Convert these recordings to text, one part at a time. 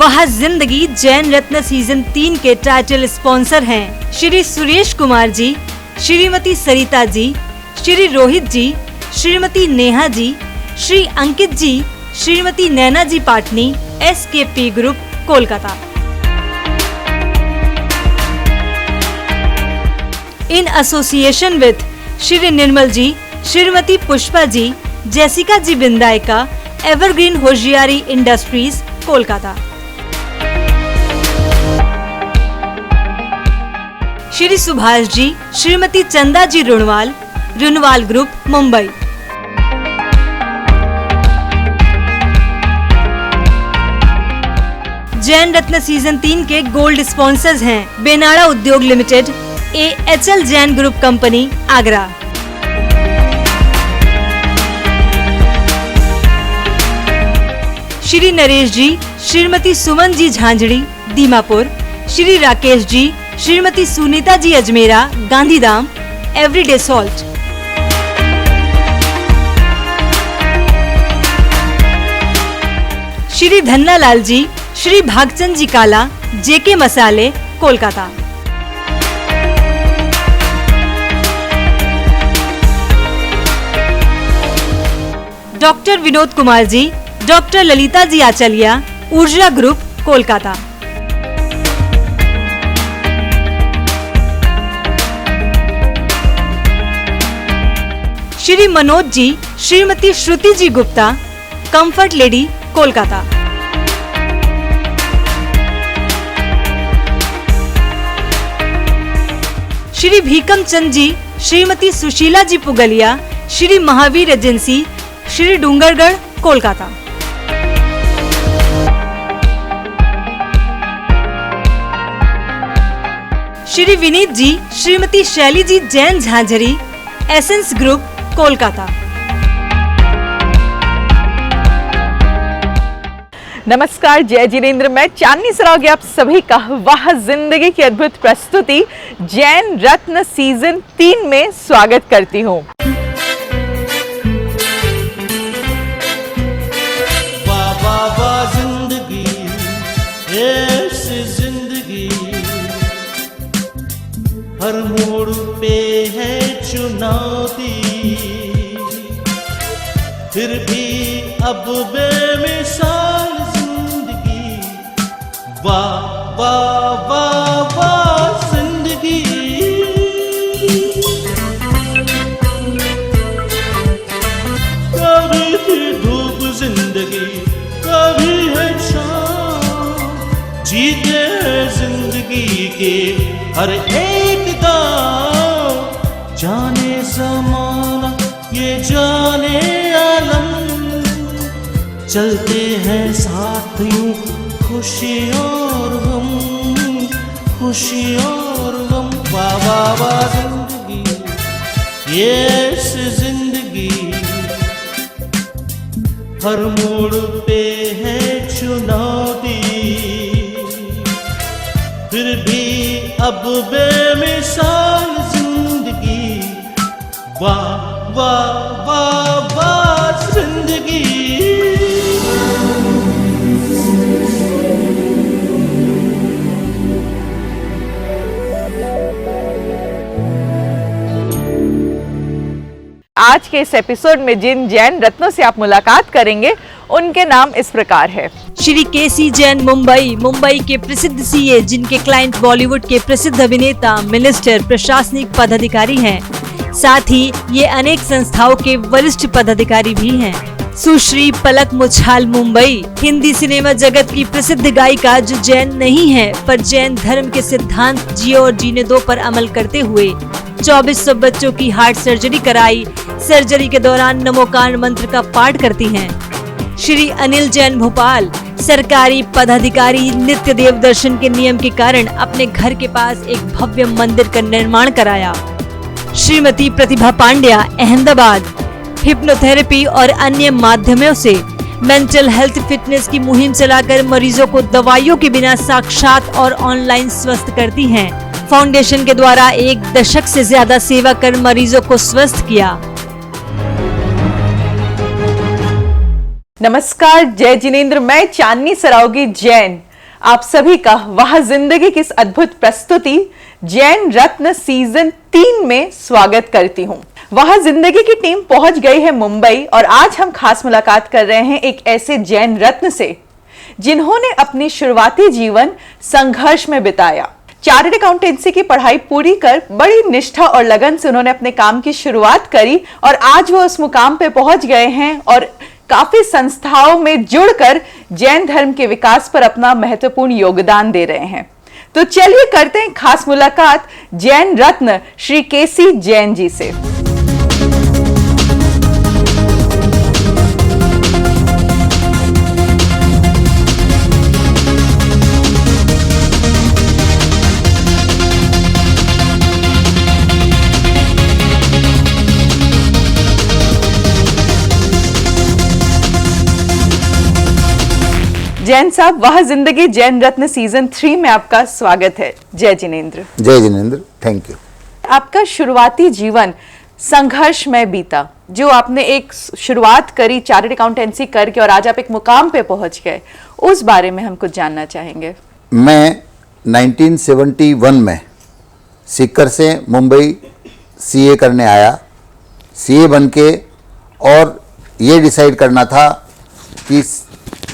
वाह जिंदगी जैन रत्न सीजन 3 के टाइटल स्पॉन्सर हैं Shri Suresh Kumar ji, Shrimati Sarita ji, Shri Rohit ji, Shrimati Neha ji, Shri Ankit ji, Shrimati Naina ji Patni, SKP group Kolkata. In association with Shri Nirmal ji, Shrimati Pushpa ji, Jessica ji Bindayaka, evergreen Hoshiyari industries Kolkata. Shri Subhash ji, Shrimati Chanda ji Runwal, Runwal group Mumbai. Jain Ratna season 3 के गोल्ड स्पॉन्सर्स हैं Benada Udyog limited, AHL Jain group company Agra. Shri Naresh जी, Shrimati Suman ji झांझड़ी Dimapur, Shri Rakesh ji, Shrimati Sunita ji Ajmera Gandhidham, everyday salt. Shri Dhannalal जी, श्री भागचंद जी काला, JK मसाले कोलकाता। डॉक्टर विनोद कुमार जी, डॉक्टर ललिता जी आचलिया, ऊर्जा ग्रुप कोलकाता। श्री मनोज जी, श्रीमती श्रुति जी गुप्ता, कंफर्ट लेडी कोलकाता। श्री भीकम चंद जी, श्रीमती सुशीला जी पुगलिया, श्री महावीर एजेंसी, श्री डूंगरगढ़ कोलकाता। श्री विनीत जी, श्रीमती शैली जी जैन झांझरी, एसेंस ग्रुप कोलकाता। नमस्कार, जय जिनेंद्र। मैं चांदनी सरावगी आप सभी का वाह जिंदगी की अद्भुत प्रस्तुति जैन रत्न सीजन 3 में स्वागत करती हूँ। जिंदगी ऐसी जिंदगी हर मोड़ पे है चुनौती, फिर भी अब बेमिसाल जिंदगी। वाह वाह वाह वाह जिंदगी। कभी थी धूप जिंदगी, कभी है शाम, जीते हैं जिंदगी के हर एक दाव। जाने ज़माना ये जाने आलम, चलते हैं साथ यूं खुशी और गम, खुशी और गम। वाह वाह वाह जिंदगी, ये ऐसी जिंदगी हर मोड़ पे है चुनौती, फिर भी अब बेमिसाल जिंदगी। वाह वाह वाह वाह जिंदगी। आज के इस एपिसोड में जिन जैन रत्नों से आप मुलाकात करेंगे उनके नाम इस प्रकार है। श्री KC जैन मुंबई के प्रसिद्ध CA, जिनके क्लाइंट बॉलीवुड के प्रसिद्ध अभिनेता, मिनिस्टर, प्रशासनिक पदाधिकारी हैं। साथ ही ये अनेक संस्थाओं के वरिष्ठ पदाधिकारी भी हैं। सुश्री पलक मुछाल मुंबई, हिंदी सिनेमा जगत की प्रसिद्ध गायिका, जो जैन नहीं है पर जैन धर्म के सिद्धांत जियो और जीने दो पर अमल करते हुए 2400 बच्चों की हार्ट सर्जरी कराई। सर्जरी के दौरान नमोकार मंत्र का पाठ करती हैं। श्री अनिल जैन भोपाल, सरकारी पदाधिकारी, नित्य देव दर्शन के नियम के कारण अपने घर के पास एक भव्य मंदिर का निर्माण कराया। श्रीमती प्रतिभा पांड्या, अहमदाबाद, हिप्नोथेरेपी और अन्य माध्यमों से मेंटल हेल्थ फिटनेस की मुहिम चलाकर मरीजों को दवाइयों के बिना साक्षात और ऑनलाइन स्वस्थ करती हैं। फाउंडेशन के द्वारा 1 दशक से ज्यादा सेवा कर मरीजों को स्वस्थ किया। नमस्कार, जय जिनेंद्र। मैं चांदनी सरावगी जैन आप सभी का वाह जिंदगी की इस अद्भुत प्रस्तुति जैन रत्न सीजन 3 में स्वागत करती हूं। वाह जिंदगी की टीम पहुंच गई है मुंबई और आज हम खास मुलाकात कर रहे हैं एक ऐसे जैन रत्न से जिन्होंने अपनी शुरुआती जीवन संघर्ष में बिताया। चार्टर्ड अकाउंटेंसी की पढ़ाई पूरी कर बड़ी निष्ठा और लगन से उन्होंने अपने काम की शुरुआत करी और आज वो उस मुकाम पे पहुंच गए हैं और काफी संस्थाओं में जुड़कर जैन धर्म के विकास पर अपना महत्वपूर्ण योगदान दे रहे हैं। तो चलिए करते हैं खास मुलाकात जैन रत्न श्री केसी जैन जी से। जैन साहब, वाह जिंदगी जैन रत्न सीजन 3 में आपका स्वागत है। जय जिनेंद्र। जय जिनेंद्र, थैंक यू। आपका शुरुआती जीवन संघर्ष में बीता, जो आपने एक शुरुआत करी चार्टर्ड अकाउंटेंसी करके और आज आप एक मुकाम पे पहुंच गए, उस बारे में हम कुछ जानना चाहेंगे। मैं 1971 में सीकर से मुंबई सीए करने आया। सीए बन के और ये डिसाइड करना था कि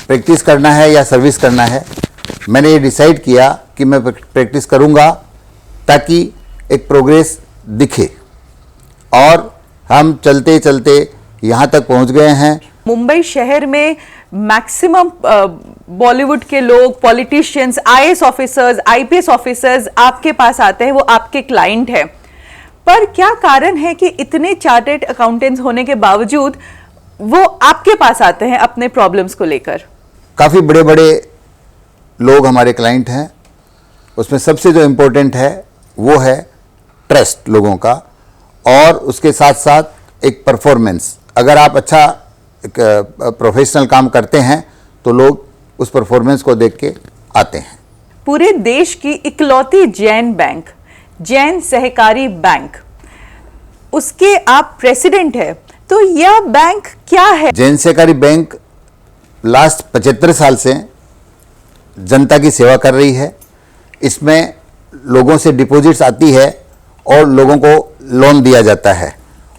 प्रैक्टिस करना है या सर्विस करना है। मैंने ये डिसाइड किया कि मैं प्रैक्टिस करूंगा ताकि एक प्रोग्रेस दिखे और हम चलते चलते यहाँ तक पहुँच गए हैं। मुंबई शहर में मैक्सिमम बॉलीवुड के लोग, politicians, IAS officers, IPS officers आपके पास आते हैं, वो आपके क्लाइंट हैं। पर क्या कारण है कि इतने चार्टर्ड अकाउंटेंट्स होने के बावजूद वो आपके पास आते हैं अपने प्रॉब्लम्स को लेकर? काफ़ी बड़े बड़े लोग हमारे क्लाइंट हैं। उसमें सबसे जो इम्पोर्टेंट है वो है ट्रस्ट लोगों का और उसके साथ साथ एक परफॉर्मेंस। अगर आप अच्छा एक प्रोफेशनल काम करते हैं तो लोग उस परफॉर्मेंस को देख के आते हैं। पूरे देश की इकलौती जैन बैंक, जैन सहकारी बैंक, उसके आप प्रेसिडेंट हैं, तो यह बैंक क्या है? जैन सहकारी बैंक लास्ट 75 साल से जनता की सेवा कर रही है। इसमें लोगों से डिपॉजिट्स आती है और लोगों को लोन दिया जाता है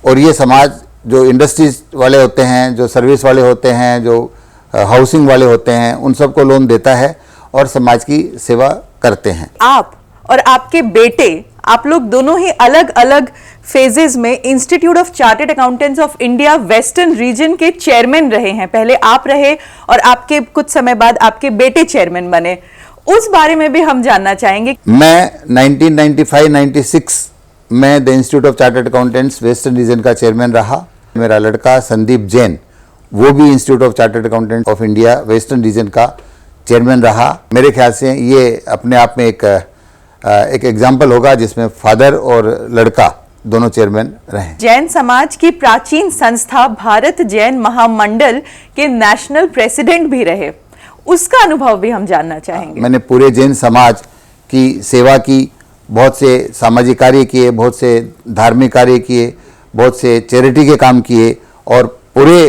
और ये समाज जो इंडस्ट्रीज वाले होते हैं, जो सर्विस वाले होते हैं, जो हाउसिंग वाले होते हैं, उन सबको लोन देता है और समाज की सेवा करते हैं। आप और आपके बेटे, आप लोग दोनों ही अलग अलग फेजेस में institute of chartered accountants of India western region के चेयरमैन रहे हैं। पहले आप रहे और आपके कुछ समय बाद आपके बेटे चेयरमैन बने। उस बारे में भी हम जानना चाहेंगे। मैं 1995-96 में the institute of chartered accountants western region का चेयरमैन रहा। मेरा लड़का संदीप जैन, वो भी institute of chartered accountants of India western region का चेयरमैन रहा। मेरे ख्याल से ये अपने आप में एक एग्जाम्पल होगा जिसमें फादर और लड़का दोनों चेयरमैन रहे। जैन समाज की प्राचीन संस्था भारत जैन महामंडल के नेशनल प्रेसिडेंट भी रहे, उसका अनुभव भी हम जानना चाहेंगे। मैंने पूरे जैन समाज की सेवा की, बहुत से सामाजिक कार्य किए, बहुत से धार्मिक कार्य किए, बहुत से चैरिटी के काम किए और पूरे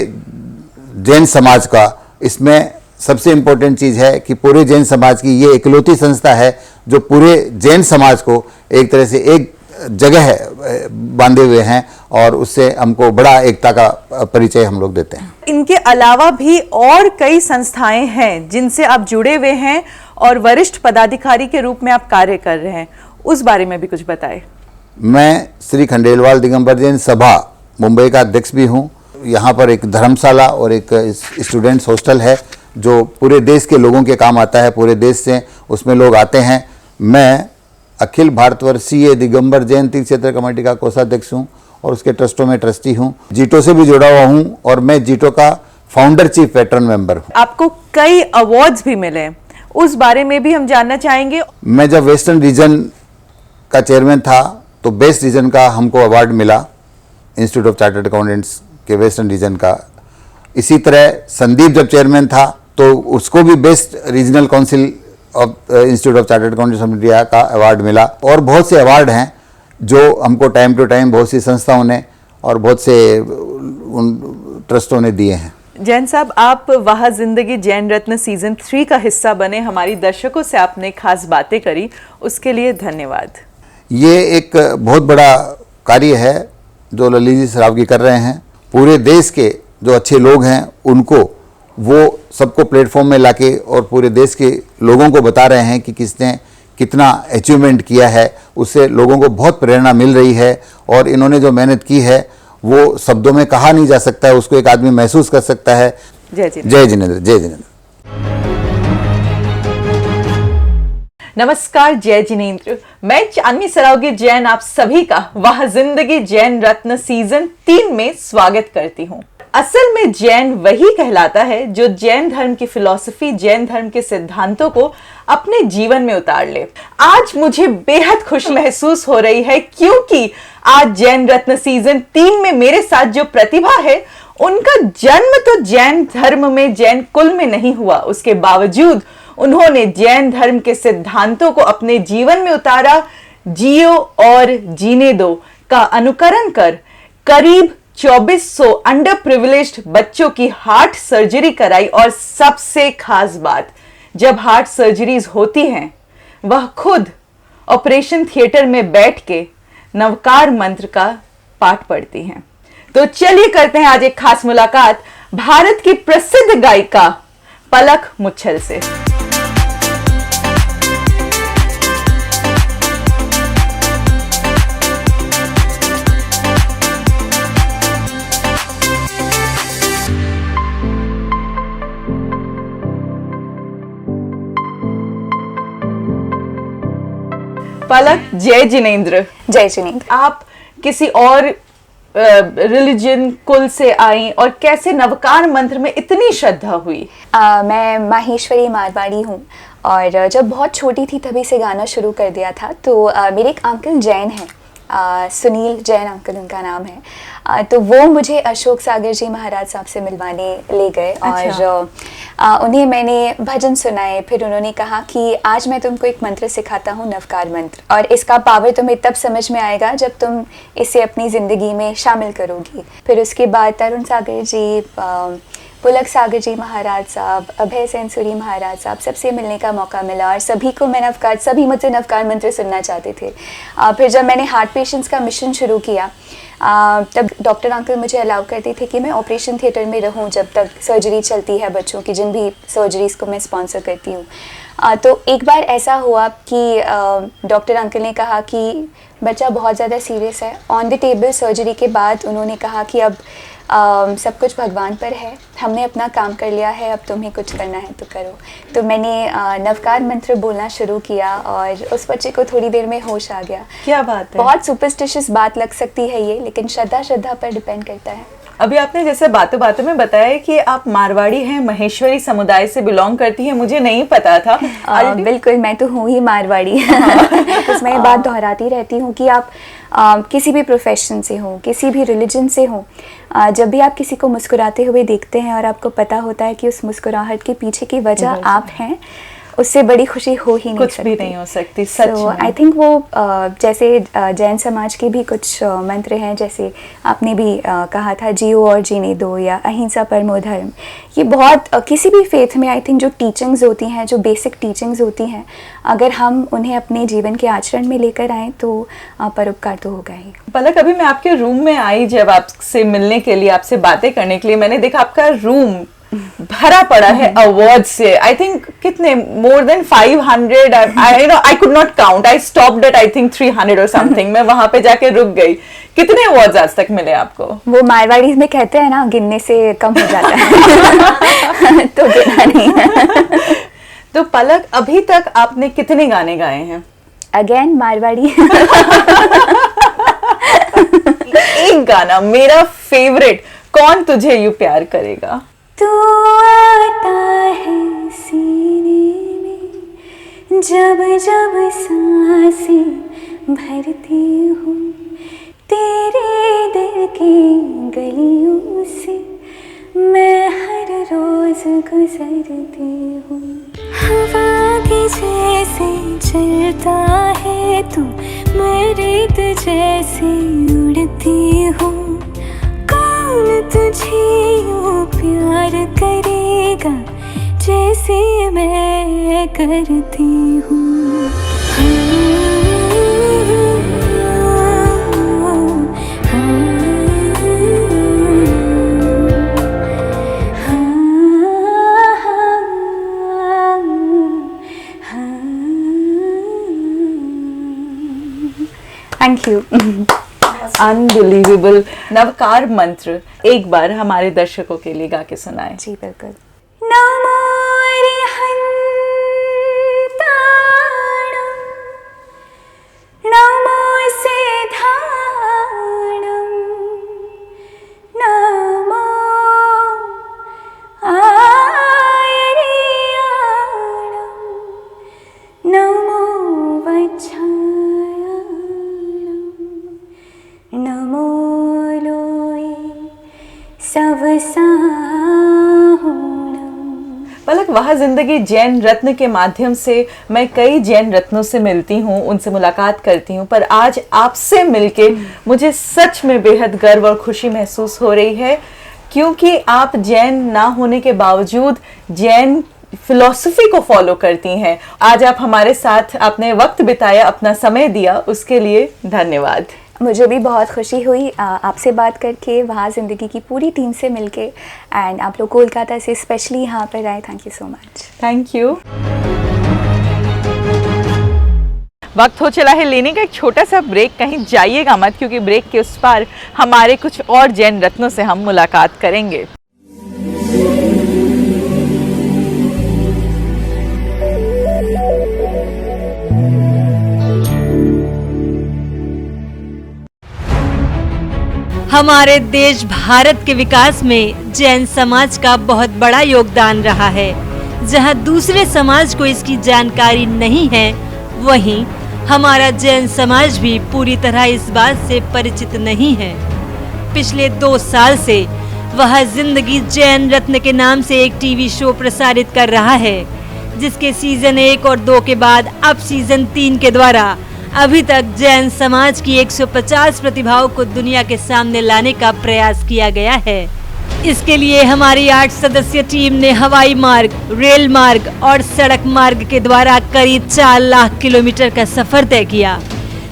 जैन समाज का, इसमें सबसे इम्पोर्टेंट चीज़ है कि पूरे जैन समाज की ये इकलौती संस्था है जो पूरे जैन समाज को एक तरह से एक जगह बांधे हुए हैं और उससे हमको बड़ा एकता का परिचय हम लोग देते हैं। इनके अलावा भी और कई संस्थाएं हैं जिनसे आप जुड़े हुए हैं और वरिष्ठ पदाधिकारी के रूप में आप कार्य कर रहे हैं, उस बारे में भी कुछ बताएं। मैं श्री खंडेलवाल दिगंबर जैन सभा मुंबई का अध्यक्ष भी हूँ। यहाँ पर एक धर्मशाला और एक स्टूडेंट्स हॉस्टल है जो पूरे देश के लोगों के काम आता है। पूरे देश से उसमें लोग आते हैं। मैं अखिल भारतवर्षीय दिगंबर जैन तीर्थ क्षेत्र कमेटी का कोषाध्यक्ष हूँ और उसके ट्रस्टों में ट्रस्टी हूँ। जीटो से भी जुड़ा हुआ हूँ और मैं जीटो का फाउंडर चीफ पैट्रन मेंबर हूँ। आपको कई अवार्ड्स भी मिले, उस बारे में भी हम जानना चाहेंगे। मैं जब वेस्टर्न रीजन का चेयरमैन था तो बेस्ट रीजन का हमको अवार्ड मिला इंस्टीट्यूट ऑफ चार्टर्ड अकाउंटेंट्स के वेस्टर्न रीजन का। इसी तरह संदीप जब चेयरमैन था तो उसको भी best regional council of institute of chartered accountants of India का अवार्ड मिला। और बहुत से अवार्ड हैं जो हमको टाइम टू टाइम बहुत सी संस्थाओं ने और बहुत से उन ट्रस्टों ने दिए हैं। जैन साहब, आप वाह जिंदगी जैन रत्न सीजन 3 का हिस्सा बने, हमारी दर्शकों से आपने खास बातें करी, उसके लिए धन्यवाद। ये एक बहुत बड़ा कार्य है जो ललित जी सरावगी कर रहे हैं। पूरे देश के जो अच्छे लोग हैं उनको वो सबको प्लेटफॉर्म में लाके और पूरे देश के लोगों को बता रहे हैं कि किसने कितना अचीवमेंट किया है। उससे लोगों को बहुत प्रेरणा मिल रही है और इन्होंने जो मेहनत की है वो शब्दों में कहा नहीं जा सकता है, उसको एक आदमी महसूस कर सकता है। जय जिनेंद्र। जय जिनेंद्र, जय जिनेंद्र। नमस्कार, जय जिनेंद्र। मैं चांदनी सरावगी जैन आप सभी का वाह जिंदगी जैन रत्न सीजन 3 में स्वागत करती हूँ। असल में जैन वही कहलाता है जो जैन धर्म की फिलॉसफी, जैन धर्म के सिद्धांतों को अपने जीवन में उतार ले। आज मुझे बेहद खुश महसूस हो रही है क्योंकि आज जैन रत्न सीजन 3 में मेरे साथ जो प्रतिभा है उनका जन्म तो जैन धर्म में, जैन कुल में नहीं हुआ, उसके बावजूद उन्होंने जैन धर्म के सिद्धांतों को अपने जीवन में उतारा। जियो और जीने दो का अनुकरण कर करीब 2400 अंडर प्रिविलेज्ड बच्चों की हार्ट सर्जरी कराई। और सबसे खास बात, जब हार्ट सर्जरीज होती हैं वह खुद ऑपरेशन थिएटर में बैठ के नवकार मंत्र का पाठ पढ़ती हैं। तो चलिए करते हैं आज एक खास मुलाकात भारत की प्रसिद्ध गायिका पलक मुच्छल से। पलक, जय जिनेंद्र। जय जिनेंद्र। आप किसी और रिलीजन कुल से आई और कैसे नवकार मंत्र में इतनी श्रद्धा हुई? मैं माहेश्वरी मारवाड़ी हूँ और जब बहुत छोटी थी तभी से गाना शुरू कर दिया था। तो मेरे एक अंकल जैन हैं, सुनील जैन अंकल उनका नाम है। तो वो मुझे अशोक सागर जी महाराज साहब से मिलवाने ले गए। अच्छा। और उन्हें मैंने भजन सुनाए। फिर उन्होंने कहा कि आज मैं तुमको एक मंत्र सिखाता हूँ, नवकार मंत्र, और इसका पावर तुम्हें तब समझ में आएगा जब तुम इसे अपनी ज़िंदगी में शामिल करोगी। फिर उसके बाद तरुण सागर जी, पुलक सागर जी महाराज साहब, अभय सेंसुरी महाराज साहब, सबसे मिलने का मौका मिला और सभी को मैं सभी मुझसे नवकार मंत्र सुनना चाहते थे। फिर जब मैंने हार्ट पेशेंट्स का मिशन शुरू किया तब डॉक्टर अंकल मुझे अलाउ करते थे कि मैं ऑपरेशन थिएटर में रहूं जब तक सर्जरी चलती है बच्चों की, जिन भी सर्जरीज़ को मैं स्पॉन्सर करती हूँ। तो एक बार ऐसा हुआ कि डॉक्टर अंकल ने कहा कि बच्चा बहुत ज़्यादा सीरियस है। ऑन द टेबल सर्जरी के बाद उन्होंने कहा कि अब सब कुछ भगवान पर है, हमने अपना काम कर लिया है, अब तुम्हें कुछ करना है तो करो। तो मैंने नवकार मंत्र बोलना शुरू किया और उस बच्चे को थोड़ी देर में होश आ गया। क्या बात है। बहुत सुपरस्टिशियस बात लग सकती है ये, लेकिन श्रद्धा पर डिपेंड करता है। अभी आपने जैसे बातों बातों में बताया कि आप मारवाड़ी हैं, महेश्वरी समुदाय से बिलोंग करती हैं, मुझे नहीं पता था। बिल्कुल, मैं तो हूँ ही मारवाड़ी। बस मैं ये बात दोहराती रहती हूँ कि आप किसी भी प्रोफेशन से हो, किसी भी रिलीजन से हो, जब भी आप किसी को मुस्कुराते हुए देखते हैं और आपको पता होता है कि उस मुस्कुराहट के पीछे की वजह आप हैं, उससे बड़ी खुशी हो ही नहीं कुछ सकती। भी नहीं हो सकती, सच में। आई थिंक वो जैसे जैन समाज के भी कुछ मंत्र हैं, जैसे आपने भी कहा था जियो और जीने दो या अहिंसा परमो धर्म। ये बहुत किसी भी फेथ में आई थिंक जो टीचिंग्स होती हैं, जो बेसिक टीचिंग्स होती हैं, अगर हम उन्हें अपने जीवन के आचरण में लेकर आएँ तो परोपकार तो होगा ही। पलक, अभी मैं आपके रूम में आई जब आपसे मिलने के लिए, आपसे बातें करने के लिए, मैंने देखा आपका रूम भरा पड़ा है अवार्ड से। आई थिंक कितने, more than 500। I could not count, I stopped at I think 300 और समथिंग। मैं वहां पे जाके रुक गई। कितने अवार्ड्स आज तक मिले आपको? वो मारवाड़ी में कहते हैं ना, गिनने से कम हो जाता है। तो गिना नहीं है। तो पलक, अभी तक आपने कितने गाने गाए हैं? अगेन मारवाड़ी। एक गाना मेरा फेवरेट, कौन तुझे यूं प्यार करेगा। तू आता है सीने में जब जब सांसें भरती हूँ, तेरे दिल की गलियों से मैं हर रोज गुजरती हूँ। हवा की जैसे चलता है तू, मैं रेत जैसे उड़ती हूँ। कौन तुझे यूं प्यार करेगा जैसे मैं करती हूँ। Thank you. अनबिलीवेबल। नवकार मंत्र एक बार हमारे दर्शकों के लिए गा के सुनाएं। जी बिल्कुल। नमो अरिहन्ताणं, नमो सिद्धाणं, नमो आर्याणं, नमो वज्रायाणं, नमो लोये सवसाहुणं। पलक, वह जिंदगी जैन रत्न के माध्यम से मैं कई जैन रत्नों से मिलती हूँ, उनसे मुलाकात करती हूँ, पर आज आपसे मिलके मुझे सच में बेहद गर्व और खुशी महसूस हो रही है, क्योंकि आप जैन ना होने के बावजूद जैन फिलॉसफी को फॉलो करती हैं। आज आप हमारे साथ अपने वक्त बिताया, अपना समय दिया, उसके लिए धन्यवाद। मुझे भी बहुत खुशी हुई आपसे बात करके, वहाँ ज़िंदगी की पूरी टीम से मिलके, एंड आप लोग कोलकाता से स्पेशली यहाँ पर आए। Thank you so much. Thank you. वक्त हो चला है लेने का एक छोटा सा ब्रेक। कहीं जाइएगा मत, क्योंकि ब्रेक के उस पार हमारे कुछ और जैन रत्नों से हम मुलाकात करेंगे। हमारे देश भारत के विकास में जैन समाज का बहुत बड़ा योगदान रहा है। जहां दूसरे समाज को इसकी जानकारी नहीं है, वहीं हमारा जैन समाज भी पूरी तरह इस बात से परिचित नहीं है। पिछले 2 साल से वह जिंदगी जैन रत्न के नाम से एक टीवी शो प्रसारित कर रहा है, जिसके सीजन 1 और 2 के बाद अब सीजन 3 के द्वारा अभी तक जैन समाज की 150 प्रतिभाओं को दुनिया के सामने लाने का प्रयास किया गया है। इसके लिए हमारी 8 सदस्यीय टीम ने हवाई मार्ग, रेल मार्ग और सड़क मार्ग के द्वारा करीब 4 लाख किलोमीटर का सफर तय किया।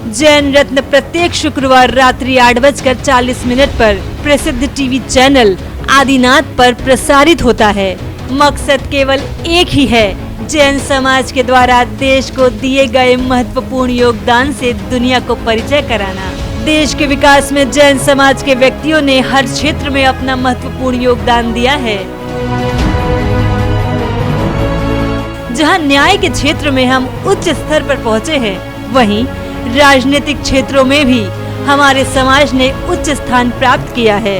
जैन रत्न प्रत्येक शुक्रवार रात्रि 8:40 पर प्रसिद्ध टीवी चैनल आदिनाथ पर प्रसारित होता है। मकसद केवल एक ही है, जैन समाज के द्वारा देश को दिए गए महत्वपूर्ण योगदान से दुनिया को परिचय कराना। देश के विकास में जैन समाज के व्यक्तियों ने हर क्षेत्र में अपना महत्वपूर्ण योगदान दिया है। जहां न्याय के क्षेत्र में हम उच्च स्तर पर पहुंचे हैं, वहीं राजनीतिक क्षेत्रों में भी हमारे समाज ने उच्च स्थान प्राप्त किया है।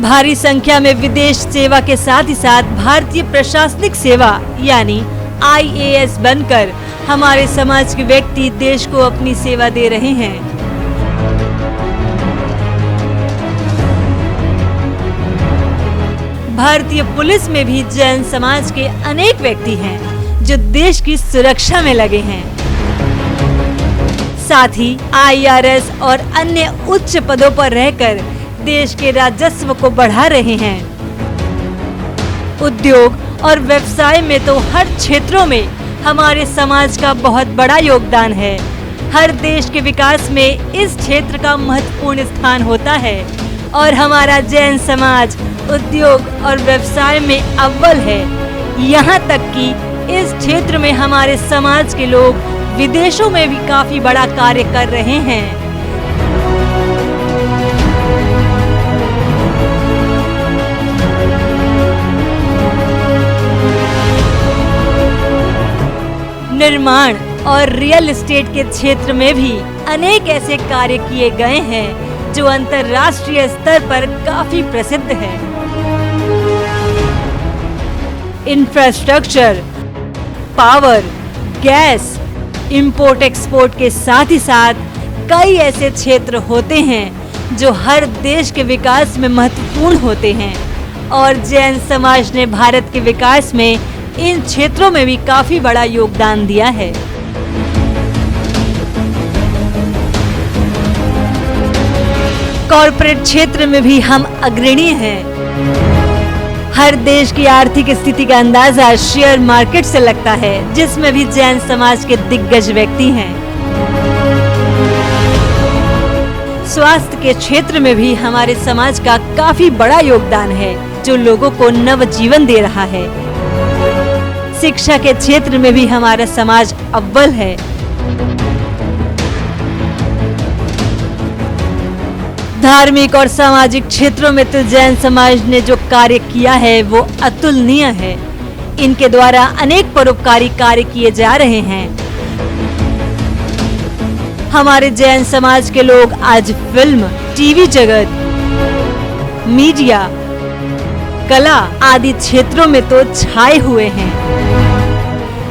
भारी संख्या में विदेश सेवा के साथ ही साथ भारतीय प्रशासनिक सेवा यानी IAS बनकर हमारे समाज के व्यक्ति देश को अपनी सेवा दे रहे हैं। भारतीय पुलिस में भी जैन समाज के अनेक व्यक्ति हैं जो देश की सुरक्षा में लगे हैं। साथ ही IRS और अन्य उच्च पदों पर रहकर देश के राजस्व को बढ़ा रहे हैं। उद्योग और व्यवसाय में तो हर क्षेत्रों में हमारे समाज का बहुत बड़ा योगदान है। हर देश के विकास में इस क्षेत्र का महत्वपूर्ण स्थान होता है और हमारा जैन समाज उद्योग और व्यवसाय में अव्वल है। यहाँ तक कि इस क्षेत्र में हमारे समाज के लोग विदेशों में भी काफी बड़ा कार्य कर रहे हैं। निर्माण और रियल एस्टेट के क्षेत्र में भी अनेक ऐसे कार्य किए गए हैं जो अंतर्राष्ट्रीय स्तर पर काफी प्रसिद्ध है। Infrastructure, power, gas, import export के साथ ही साथ कई ऐसे क्षेत्र होते हैं जो हर देश के विकास में महत्वपूर्ण होते हैं और जैन समाज ने भारत के विकास में इन क्षेत्रों में भी काफी बड़ा योगदान दिया है। कॉरपोरेट क्षेत्र में भी हम अग्रणी हैं। हर देश की आर्थिक स्थिति का अंदाजा शेयर मार्केट से लगता है, जिसमें भी जैन समाज के दिग्गज व्यक्ति हैं। स्वास्थ्य के क्षेत्र में भी हमारे समाज का काफी बड़ा योगदान है, जो लोगों को नव जीवन दे रहा है। शिक्षा के क्षेत्र में भी हमारा समाज अव्वल है। धार्मिक और सामाजिक क्षेत्रों में तो जैन समाज ने जो कार्य किया है वो अतुलनीय है। इनके द्वारा अनेक परोपकारी कार्य किए जा रहे हैं। हमारे जैन समाज के लोग आज फिल्म, टीवी जगत, मीडिया, कला आदि क्षेत्रों में तो छाए हुए हैं।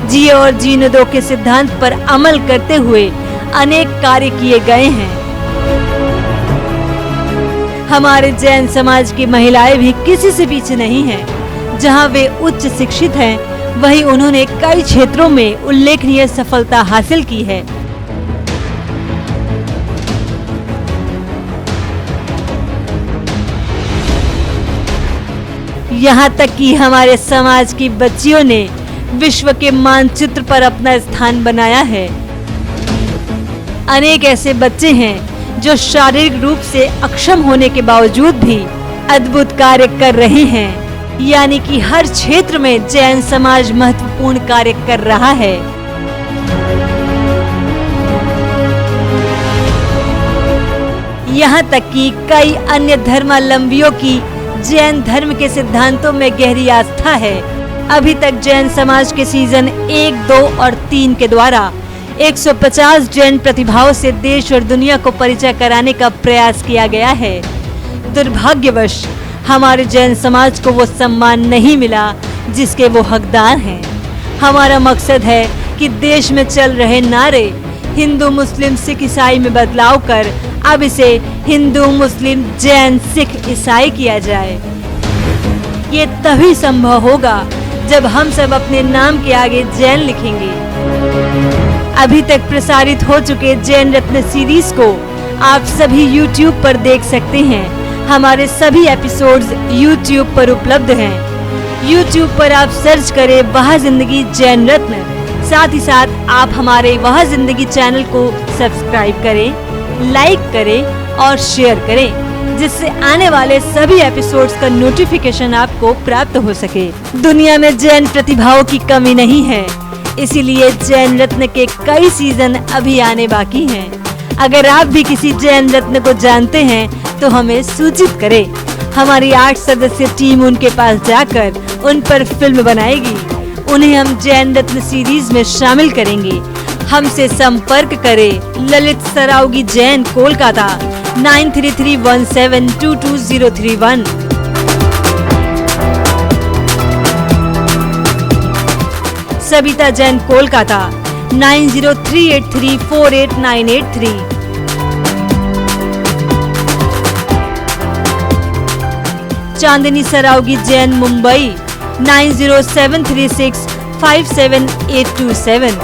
जिए और जीने दो के सिद्धांत पर अमल करते हुए अनेक कार्य किए गए हैं। हमारे जैन समाज की महिलाएं भी किसी से पीछे नहीं हैं। जहां वे उच्च शिक्षित हैं, वहीं उन्होंने कई क्षेत्रों में उल्लेखनीय सफलता हासिल की है। यहाँ तक कि हमारे समाज की बच्चियों ने विश्व के मानचित्र पर अपना स्थान बनाया है। अनेक ऐसे बच्चे हैं जो शारीरिक रूप से अक्षम होने के बावजूद भी अद्भुत कार्य कर रहे हैं। यानी कि हर क्षेत्र में जैन समाज महत्वपूर्ण कार्य कर रहा है। यहाँ तक कि कई अन्य धर्मावलंबियों की जैन धर्म के सिद्धांतों में गहरी आस्था है। अभी तक जैन समाज के सीजन 1, 2 और 3 के द्वारा 150 जैन प्रतिभाओं से देश और दुनिया को परिचय कराने का प्रयास किया गया है। दुर्भाग्यवश हमारे जैन समाज को वो सम्मान नहीं मिला जिसके वो हकदार हैं। हमारा मकसद है कि देश में चल रहे नारे हिंदू, मुस्लिम, सिख, ईसाई में बदलाव कर अब इसे हिंदू, मुस्लिम, जैन, सिख, ईसाई किया जाए। ये तभी संभव होगा जब हम सब अपने नाम के आगे जैन लिखेंगे। अभी तक प्रसारित हो चुके जैन रत्न सीरीज को आप सभी YouTube पर देख सकते हैं। हमारे सभी एपिसोड्स YouTube पर उपलब्ध हैं। YouTube पर आप सर्च करें वह जिंदगी जैन रत्न। साथ ही साथ आप हमारे वह जिंदगी चैनल को सब्सक्राइब करें, लाइक करें और शेयर करें, जिससे आने वाले सभी एपिसोड्स का नोटिफिकेशन आपको प्राप्त हो सके। दुनिया में जैन प्रतिभाओं की कमी नहीं है, इसीलिए जैन रत्न के कई सीजन अभी आने बाकी हैं। अगर आप भी किसी जैन रत्न को जानते हैं तो हमें सूचित करें। हमारी 8 सदस्य टीम उनके पास जाकर उन पर फिल्म बनाएगी। उन्हें हम जैन रत्न सीरीज में शामिल करेंगे। हमसे संपर्क करें ललित सरावगी जैन, कोलकाता 9331722031। सबिता जैन, कोलकाता 9038348983। चांदनी सरावगी जैन, मुंबई 9073657827।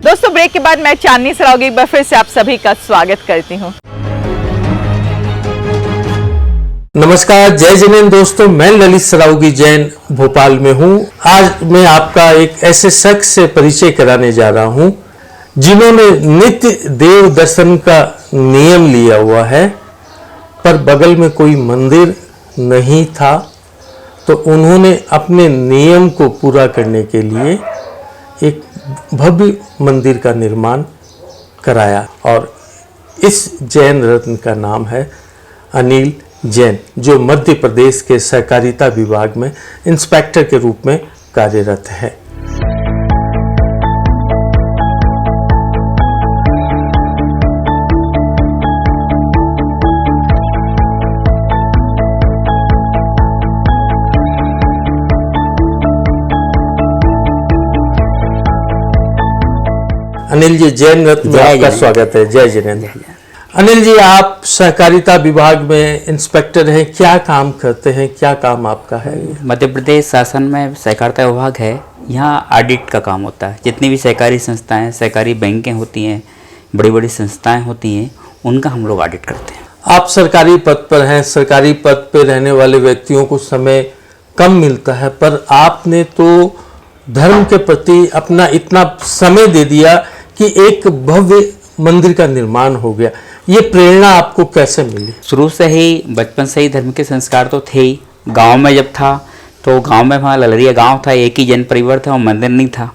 दोस्तों, ब्रेक के बाद मैं चांदनी सरावगी एक बार फिर से आप सभी का स्वागत करती हूँ। नमस्कार, जय जिनेन्द्र दोस्तों, मैं ललित सरावगी जैन भोपाल में हूँ। आज मैं आपका एक ऐसे शख्स से परिचय कराने जा रहा हूँ जिन्होंने नित्य देव दर्शन का नियम लिया हुआ है, पर बगल में कोई मंदिर नहीं था, तो उन्होंने अपने नियम को पूरा करने के लिए एक भव्य मंदिर का निर्माण कराया। और इस जैन रत्न का नाम है अनिल जैन, जो मध्य प्रदेश के सहकारिता विभाग में इंस्पेक्टर के रूप में कार्यरत है। अनिल जी, जैन रत्न में आपका स्वागत है। जय जिनेन्द्र। अनिल जी, आप सहकारिता विभाग में इंस्पेक्टर हैं, क्या काम करते हैं, क्या काम आपका है? मध्य प्रदेश शासन में सहकारिता विभाग है। यहाँ ऑडिट का काम होता है। जितनी भी सहकारी संस्थाएं, सहकारी बैंकें होती हैं, बड़ी बड़ी संस्थाएं होती हैं, उनका हम लोग ऑडिट करते हैं। आप सरकारी पद पर हैं, सरकारी पद पर रहने वाले व्यक्तियों को समय कम मिलता है, पर आपने तो धर्म के प्रति अपना इतना समय दे दिया कि एक भव्य मंदिर का निर्माण हो गया। ये प्रेरणा आपको कैसे मिली? शुरू से ही, बचपन से ही धर्म के संस्कार तो थे ही। गांव में जब था तो गांव में, वहाँ ललरिया गांव था, एक ही जन परिवार था और मंदिर नहीं था,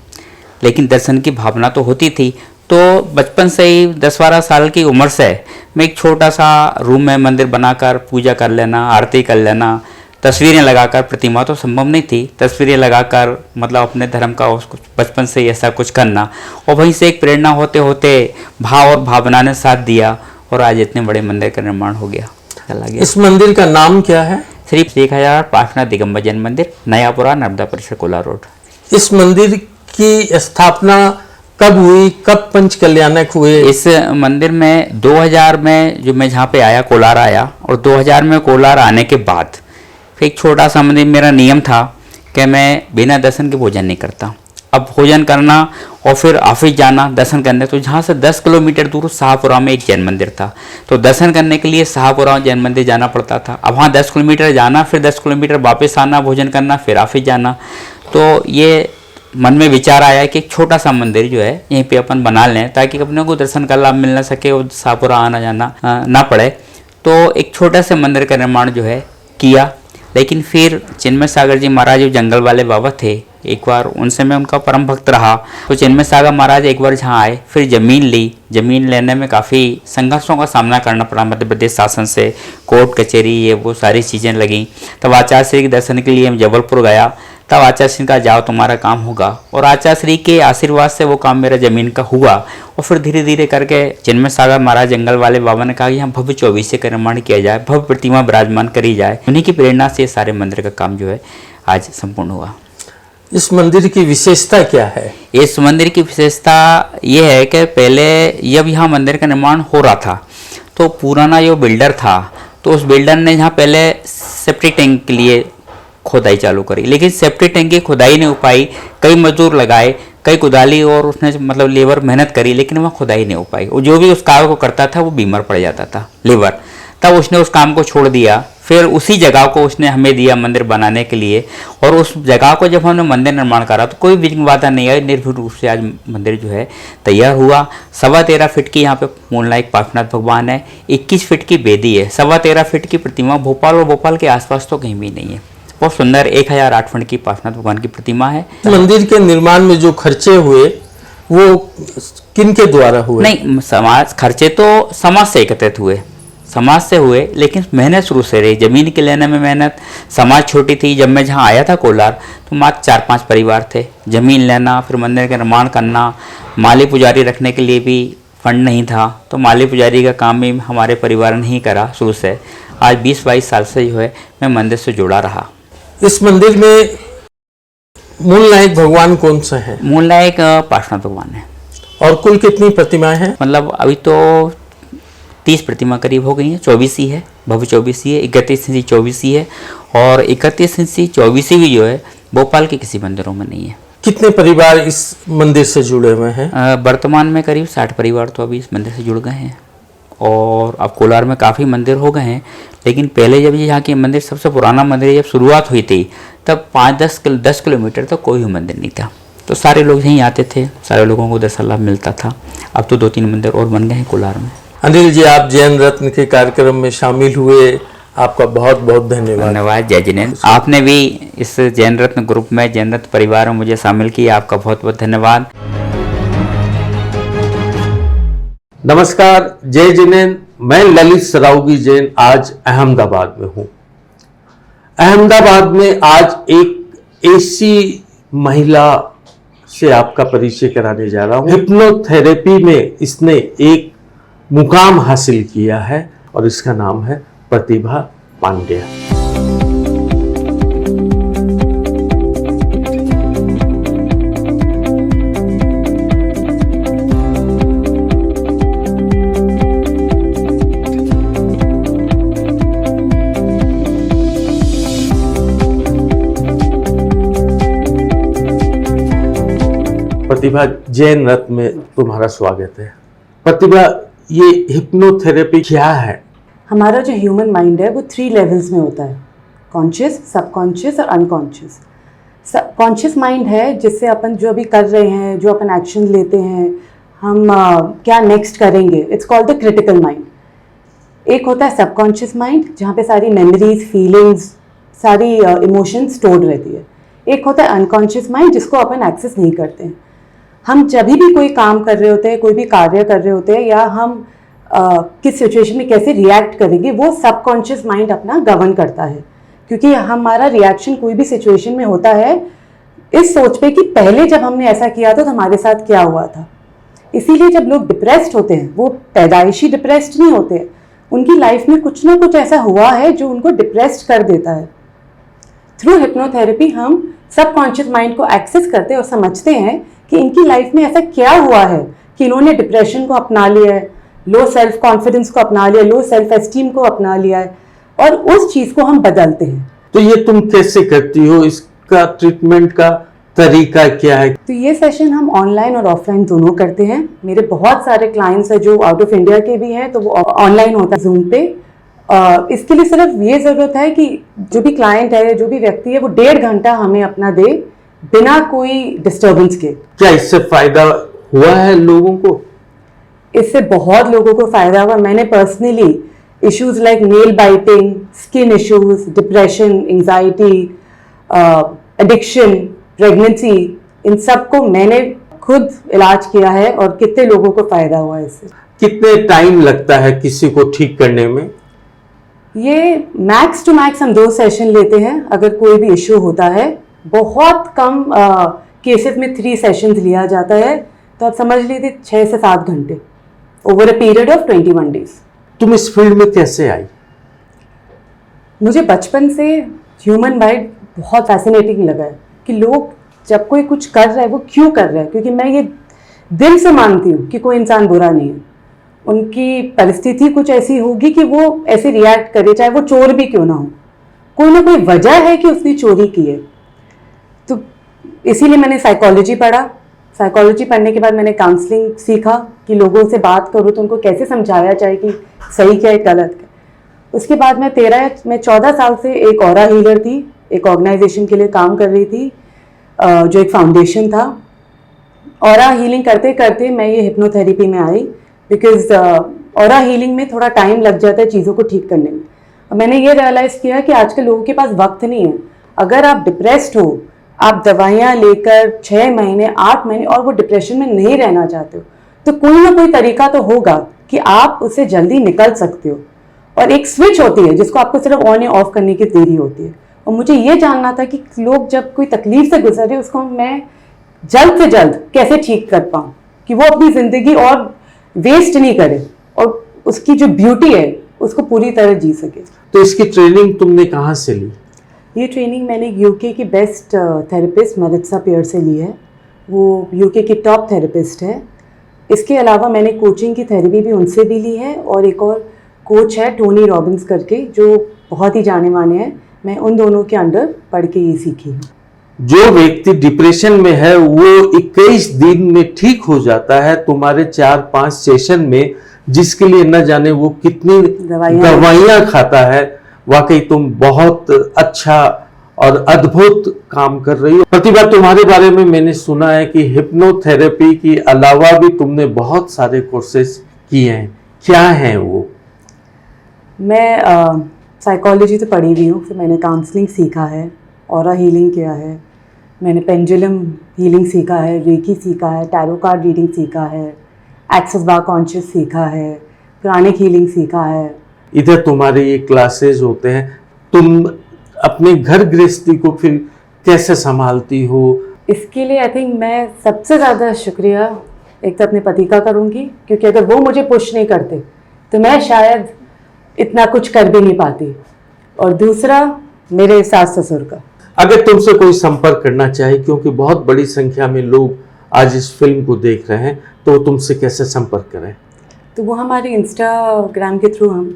लेकिन दर्शन की भावना तो होती थी। तो बचपन से ही 10-12 साल की उम्र से मैं एक छोटा सा रूम में मंदिर बनाकर पूजा कर लेना, आरती कर लेना, तस्वीरें लगाकर, प्रतिमा तो संभव नहीं थी, तस्वीरें लगाकर मतलब अपने धर्म का उसको बचपन से ही ऐसा कुछ करना, और वहीं से एक प्रेरणा होते होते भाव और भावना ने साथ दिया और आज इतने बड़े मंदिर का निर्माण हो गया, चला गया। इस मंदिर का नाम क्या है? श्री 1008 दिगंबर जैन मंदिर, नयापुरा, नर्मदा परिसर, कोलार रोड। इस मंदिर की स्थापना कब हुई, कब पंच कल्याणक हुए? इस मंदिर में 2000 में जो मैं जहाँ पे आया, कोलार आया, और 2000 में कोलार आने के बाद फिर एक छोटा सा मंदिर, मेरा नियम था कि मैं बिना दर्शन के भोजन नहीं करता। अब भोजन करना और फिर ऑफिस जाना, दर्शन करने, तो जहाँ से 10 किलोमीटर दूर शाहपुरा में एक जैन मंदिर था, तो दर्शन करने के लिए शाहपुरा जैन मंदिर जाना पड़ता था। अब वहाँ 10 किलोमीटर जाना, फिर 10 किलोमीटर वापस आना, भोजन करना, फिर ऑफिस जाना। तो ये मन में विचार आया कि एक छोटा सा मंदिर जो है यहीं पे अपन बना लें, ताकि अपने को दर्शन का लाभ मिल ना सके और शाहपुरा आना जाना ना पड़े। तो एक छोटा सा मंदिर का निर्माण जो है किया। लेकिन फिर चिन्मय सागर जी महाराज जो जंगल वाले बाबा थे, एक बार उनसे मैं उनका परम भक्त रहा, तो चिन्मय सागर महाराज एक बार जहाँ आए, फिर ज़मीन ली। ज़मीन लेने में काफ़ी संघर्षों का सामना करना पड़ा मध्य प्रदेश शासन से, कोर्ट कचहरी, ये वो सारी चीज़ें लगी। तब आचार्य श्री के दर्शन के लिए मैं जबलपुर गया, तब आचार्य श्री का जाओ तुम्हारा काम होगा, और आचार्य श्री के आशीर्वाद से वो काम मेरा ज़मीन का हुआ। और फिर धीरे धीरे करके चिन्मय सागर महाराज जंगल वाले बाबा ने कहा कि यहाँ भव्य 24 का निर्माण किया जाए, भव्य प्रतिमा विराजमान करी जाए। उन्हीं की प्रेरणा से सारे मंदिर का काम जो है आज संपूर्ण हुआ। इस मंदिर की विशेषता क्या है? इस मंदिर की विशेषता ये है कि पहले जब यहाँ मंदिर का निर्माण हो रहा था तो पुराना जो बिल्डर था, तो उस बिल्डर ने यहाँ पहले सेप्टिक टैंक के लिए खोदाई चालू करी, लेकिन सेप्टिक टैंक की खुदाई नहीं हो पाई। कई मजदूर लगाए, कई कुदाली और उसने मतलब लेबर मेहनत करी, लेकिन वहाँ खुदाई नहीं हो पाई। और जो भी उस कार्य को करता था वो बीमार पड़ जाता था, लेबर। तब उसने उस काम को छोड़ दिया। फिर उसी जगह को उसने हमें दिया मंदिर बनाने के लिए, और उस जगह को जब हमने मंदिर निर्माण करा तो कोई विघ्न बाधा नहीं आई। निर्भीक रूप से आज मंदिर जो है तैयार हुआ। 13.25 फीट की यहाँ पे मूलनायक पार्श्वनाथ भगवान है, 21 फीट की बेदी है, 13.25 फीट की प्रतिमा भोपाल और भोपाल के आसपास तो कहीं भी नहीं है। बहुत सुंदर 1008 फीट की पार्श्वनाथ भगवान की प्रतिमा है। मंदिर के निर्माण में जो खर्चे हुए वो किनके द्वारा हुए? नहीं, समाज खर्चे तो समाज से एकत्रित हुए, समाज से हुए, लेकिन मेहनत शुरू से रही। जमीन के लेने में मेहनत, समाज छोटी थी। जब मैं जहाँ आया था कोलार, तो मात्र 4-5 परिवार थे। जमीन लेना, फिर मंदिर का निर्माण करना, माली पुजारी रखने के लिए भी फंड नहीं था, तो माली पुजारी का काम भी हमारे परिवार ने ही करा शुरू से। आज 20-22 साल से जो है मैं मंदिर से जुड़ा रहा। इस मंदिर में मूल नायक भगवान कौन सा है? मूल नायक पार्श्वनाथ भगवान है। और कुल कितनी प्रतिमाएं हैं? मतलब अभी तो 30 प्रतिमा करीब हो गई हैं। 24 ही है, भव्य 24 ही है, 31 इंची 24 ही है, और 31 इंची 24 भी जो है भोपाल के किसी मंदिरों में नहीं है। कितने परिवार इस मंदिर से जुड़े हुए हैं? वर्तमान में करीब 60 परिवार तो अभी इस मंदिर से जुड़ गए हैं, और अब कोलार में काफ़ी मंदिर हो गए हैं। लेकिन पहले जब यहाँ के मंदिर, सबसे पुराना मंदिर जब शुरुआत हुई थी, तब 5-10 किलोमीटर तक कोई भी मंदिर नहीं था, तो सारे लोग यहीं आते थे, सारे लोगों को दर्शन लाभ मिलता था। अब तो 2-3 मंदिर और बन गए हैं कोलार में। अनिल जी, आप जैन रत्न के कार्यक्रम में शामिल हुए, आपका बहुत बहुत धन्यवाद। धन्यवाद। जय जिनेन्द्र, आपने भी इस जैन रत्न ग्रुप में, जैन रत्न परिवार में मुझे शामिल किया, आपका बहुत बहुत धन्यवाद। नमस्कार, जय जिनेन्द्र। मैं ललित सरावगी जैन आज अहमदाबाद में हूँ। अहमदाबाद में आज एक ऐसी महिला से आपका परिचय कराने जा रहा हूँ। हिप्नोथेरेपी में इसने एक मुकाम हासिल किया है, और इसका नाम है प्रतिभा पांड्या। प्रतिभा, जैन रत्न में तुम्हारा स्वागत है। प्रतिभा, ये हिप्नोथेरेपी क्या है? हमारा जो ह्यूमन माइंड है वो 3 लेवल्स में होता है, कॉन्शियस, सबकॉन्शियस और अनकॉन्शियस। कॉन्शियस माइंड है जिससे अपन जो भी कर रहे हैं, जो अपन एक्शन लेते हैं, हम क्या नेक्स्ट करेंगे, it's called the critical mind. एक होता है सबकॉन्शियस माइंड जहाँ पे सारी मेमोरीज, फीलिंग्स, सारी इमोशंस स्टोर्ड रहती है। एक होता है अनकॉन्शियस माइंड जिसको अपन एक्सेस नहीं करते हैं। हम जब भी कोई काम कर रहे होते हैं, कोई भी कार्य कर रहे होते हैं, या हम किस सिचुएशन में कैसे रिएक्ट करेंगे, वो सबकॉन्शियस माइंड अपना गवर्न करता है। क्योंकि हमारा रिएक्शन कोई भी सिचुएशन में होता है इस सोच पे कि पहले जब हमने ऐसा किया था तो हमारे साथ क्या हुआ था। इसीलिए जब लोग डिप्रेस्ड होते हैं, वो पैदाइशी डिप्रेस्ड नहीं होते, उनकी लाइफ में कुछ ना कुछ ऐसा हुआ है जो उनको डिप्रेस्ड कर देता है। थ्रू हिप्नोथेरेपी हम सबकॉन्शियस माइंड को एक्सेस करते हैं और समझते हैं कि इनकी लाइफ में ऐसा क्या हुआ है कि इन्होंने डिप्रेशन को अपना लिया है, लो सेल्फ कॉन्फिडेंस को अपना लिया, लो सेल्फ एस्टीम को अपना लिया है, और उस चीज़ को हम बदलते हैं। तो ये तुम कैसे करती हो? इसका ट्रीटमेंट का तरीका क्या है? तो ये सेशन हम ऑनलाइन और ऑफलाइन दोनों करते हैं। मेरे बहुत सारे क्लाइंट्स हैं जो आउट ऑफ इंडिया के भी हैं, तो वो ऑनलाइन होता है जूम पे। इसके लिए सिर्फ ये ज़रूरत है कि जो भी क्लाइंट है, जो भी व्यक्ति है, वो 1.5 घंटा हमें अपना दे बिना कोई डिस्टर्बेंस के। क्या इससे फायदा हुआ है लोगों को? इससे बहुत लोगों को फायदा हुआ। मैंने personally issues like nail biting, skin issues, depression, anxiety, addiction, pregnancy, इन सब को मैंने खुद इलाज किया है और कितने लोगों को फायदा हुआ है इससे। कितने टाइम लगता है किसी को ठीक करने में? ये मैक्स टू मैक्स हम 2 सेशन लेते हैं अगर कोई भी इश्यू होता है। बहुत कम केसेस में 3 सेशंस लिया जाता है, तो आप समझ लीजिए 6 से 7 घंटे over a period of 21 days. तुम इस फील्ड में कैसे आई? मुझे बचपन से ह्यूमन माइंड बहुत फैसिनेटिंग लगा है कि लोग जब कोई कुछ कर रहा है वो क्यों कर रहा है, क्योंकि मैं ये दिल से मानती हूँ कि कोई इंसान बुरा नहीं है। उनकी परिस्थिति कुछ ऐसी होगी कि वो ऐसे रिएक्ट करे, चाहे वो चोर भी क्यों ना हो, कोई ना कोई वजह है कि उसने चोरी की है। तो इसीलिए मैंने साइकोलॉजी पढ़ा। साइकोलॉजी पढ़ने के बाद मैंने काउंसलिंग सीखा कि लोगों से बात करूँ तो उनको कैसे समझाया जाए कि सही क्या है, गलत क्या। उसके बाद मैं 14 साल से एक ऑरा हीलर थी, एक ऑर्गेनाइजेशन के लिए काम कर रही थी, जो एक फाउंडेशन था। ऑरा हीलिंग करते करते मैं ये हिप्नोथेरेपी में आई, बिकॉज ऑरा हीलिंग में थोड़ा टाइम लग जाता है चीज़ों को ठीक करने में। और मैंने ये रियलाइज़ किया कि आजकल लोगों के पास वक्त नहीं है। अगर आप डिप्रेस्ड हो, आप दवाइयाँ लेकर 6 महीने, 8 महीने और वो डिप्रेशन में नहीं रहना चाहते हो, तो कोई ना कोई तरीका तो होगा कि आप उससे जल्दी निकल सकते हो। और एक स्विच होती है जिसको आपको सिर्फ ऑन या ऑफ करने की देरी होती है। और मुझे ये जानना था कि लोग जब कोई तकलीफ से गुजरे उसको मैं जल्द से जल्द कैसे ठीक कर पाऊँ कि वो अपनी ज़िंदगी और वेस्ट नहीं करे और उसकी जो ब्यूटी है उसको पूरी तरह जी सके। तो इसकी ट्रेनिंग तुमने कहाँ से ली? ये ट्रेनिंग मैंने यूके की बेस्ट थेरेपिस्ट मेलिसा पियर से ली है। वो यूके की टॉप थेरेपिस्ट है। इसके अलावा मैंने कोचिंग की थेरेपी भी उनसे भी ली है, और एक और कोच है टोनी रॉबिन्स करके जो बहुत ही जाने माने हैं। मैं उन दोनों के अंडर पढ़ के ये सीखी हूँ। जो व्यक्ति डिप्रेशन में है वो 21 दिन में ठीक हो जाता है तुम्हारे 4-5 सेशन में, जिसके लिए न जाने वो कितनी दवाइयाँ खाता है। वाकई तुम बहुत अच्छा और अद्भुत काम कर रही हो। प्रतिभा, तुम्हारे बारे में मैंने सुना है कि हिप्नोथेरेपी के अलावा भी तुमने बहुत सारे कोर्सेज किए हैं, क्या हैं वो? मैं साइकोलॉजी तो पढ़ी हुई हूँ, फिर मैंने काउंसलिंग सीखा है, ऑरा हीलिंग किया है, मैंने पेंडुलम हीलिंग सीखा है, रेकी सीखा है, टैरो कार्ड रीडिंग सीखा है, एक्सेस बार कॉन्शियस सीखा है, प्राणिक हीलिंग सीखा है। इधर तुम्हारे ये क्लासेस होते हैं, तुम अपने घर गृहस्थी को फिर कैसे संभालती हो? इसके लिए आई थिंक मैं सबसे ज़्यादा शुक्रिया एक तो अपने पति का करूँगी, क्योंकि अगर वो मुझे पुश नहीं करते तो मैं शायद इतना कुछ कर भी नहीं पाती, और दूसरा मेरे सास ससुर का। अगर तुमसे कोई संपर्क करना चाहे, क्योंकि बहुत बड़ी संख्या में लोग आज इस फिल्म को देख रहे हैं, तो वो तुमसे कैसे संपर्क करें? तो वो हमारे इंस्टाग्राम के थ्रू हम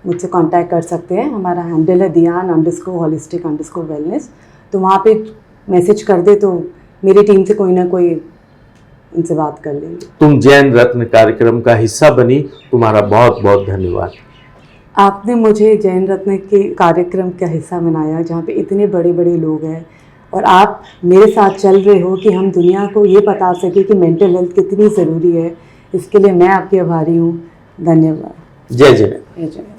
मुझसे कांटेक्ट कर सकते हैं। हमारा हैंडल है dian_holistic_wellness। तो वहाँ पे मैसेज कर दे तो मेरी टीम से कोई ना कोई उनसे बात कर लेंगे। तुम जैन रत्न कार्यक्रम का हिस्सा बनी, तुम्हारा बहुत बहुत धन्यवाद। आपने मुझे जैन रत्न के कार्यक्रम का हिस्सा बनाया जहाँ पे इतने बड़े बड़े लोग हैं, और आप मेरे साथ चल रहे हो कि हम दुनिया को ये बता सके कि मेंटल हेल्थ कितनी ज़रूरी है। इसके लिए मैं आपकी आभारी हूँ। धन्यवाद। जय जैन। जय जैन।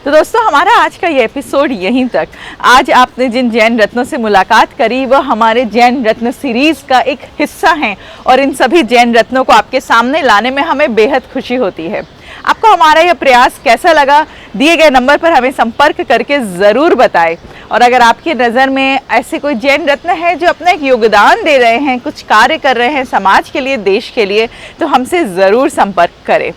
तो दोस्तों, हमारा आज का ये एपिसोड यहीं तक। आज आपने जिन जैन रत्नों से मुलाकात करी वह हमारे जैन रत्न सीरीज़ का एक हिस्सा हैं, और इन सभी जैन रत्नों को आपके सामने लाने में हमें बेहद खुशी होती है। आपको हमारा यह प्रयास कैसा लगा, दिए गए नंबर पर हमें संपर्क करके ज़रूर बताएं। और अगर आपकी नज़र में ऐसे कोई जैन रत्न है जो अपना एक योगदान दे रहे हैं, कुछ कार्य कर रहे हैं समाज के लिए, देश के लिए, तो हमसे ज़रूर संपर्क करें।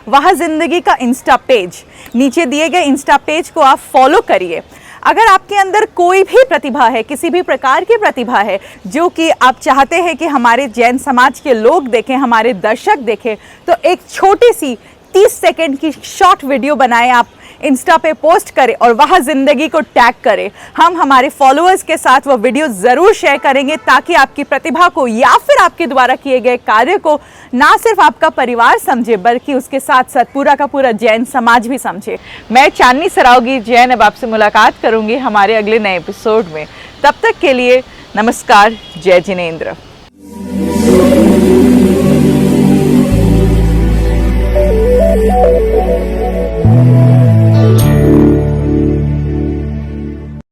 वहाँ जिंदगी का इंस्टा पेज, नीचे दिए गए इंस्टा पेज को आप फॉलो करिए। अगर आपके अंदर कोई भी प्रतिभा है, किसी भी प्रकार की प्रतिभा है जो कि आप चाहते हैं कि हमारे जैन समाज के लोग देखें, हमारे दर्शक देखें, तो एक छोटी सी 30 सेकंड की शॉर्ट वीडियो बनाएं, आप इंस्टा पे पोस्ट करें और वहाँ ज़िंदगी को टैग करें। हम हमारे फॉलोअर्स के साथ वो वीडियो ज़रूर शेयर करेंगे ताकि आपकी प्रतिभा को या फिर आपके द्वारा किए गए कार्य को ना सिर्फ आपका परिवार समझे बल्कि उसके साथ साथ पूरा का पूरा जैन समाज भी समझे। मैं चांदनी सरावगी जैन अब आपसे मुलाकात करूंगी हमारे अगले नए एपिसोड में। तब तक के लिए नमस्कार। जय जिनेंद्र।